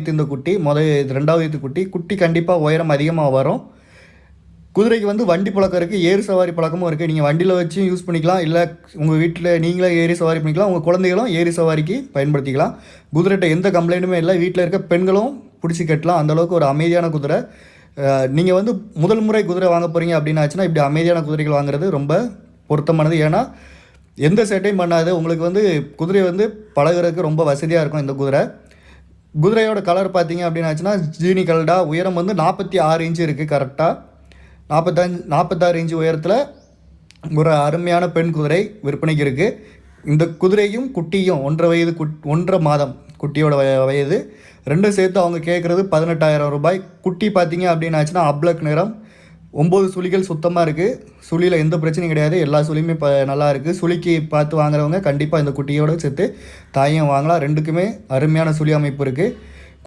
ஈத்து இந்த குட்டி, ரெண்டாவது ஈத்து குட்டி. குட்டி கண்டிப்பாக உயரம் அதிகமாக வரும். குதிரைக்கு வந்து வண்டி பழக்கம் இருக்குது, ஏறு சவாரி பழக்கமும் இருக்குது. நீங்கள் வண்டியில் வச்சும் யூஸ் பண்ணிக்கலாம், இல்லை உங்கள் வீட்டில் நீங்களே ஏறி சவாரி பண்ணிக்கலாம், உங்கள் குழந்தைகளும் ஏறி சவாரிக்கு பயன்படுத்திக்கலாம். குதிரைகிட்ட எந்த கம்ப்ளைண்ட்டுமே இல்லை, வீட்டில் இருக்க பெண்களும் பிடிச்சி கட்டலாம். அந்தளவுக்கு ஒரு அமைதியான குதிரை. நீங்கள் வந்து முதல் முறை குதிரை வாங்க போகிறீங்க அப்படின்னு ஆச்சுன்னா இப்படி அமைதியான குதிரைகள் வாங்குறது ரொம்ப பொருத்தமானது. ஏன்னா எந்த சேட்டையும் பண்ணாது. உங்களுக்கு வந்து குதிரை வந்து பழகுறதுக்கு ரொம்ப வசதியாக இருக்கும் இந்த குதிரை. குதிரையோட கலர் பார்த்தீங்க அப்படின்னு ஆச்சுன்னா ஜீனி கலடா. உயரம் வந்து 46 இன்ச்சு இருக்குது. கரெக்டாக 46 இன்ச்சு உயரத்தில் ஒரு அருமையான பெண் குதிரை விற்பனைக்கு இருக்குது. இந்த குதிரையும் குட்டியும் 1.5 மாதம் குட்டியோட வயது. ரெண்டும் சேர்த்து அவங்க கேட்குறது 18,000 ரூபாய். குட்டி பார்த்தீங்க அப்படின்னு ஆச்சுன்னா அப்ளக் நிறம், 9 சுழிகள் சுத்தமாக இருக்குது. சுழியில் எந்த பிரச்சனையும் கிடையாது, எல்லா சுழியுமே இப்போ நல்லா இருக்குது. சுழிக்கு பார்த்து வாங்குறவங்க கண்டிப்பாக இந்த குட்டியோட சேர்த்து தாயும் வாங்கலாம். ரெண்டுக்குமே அருமையான சுழி அமைப்பு இருக்குது.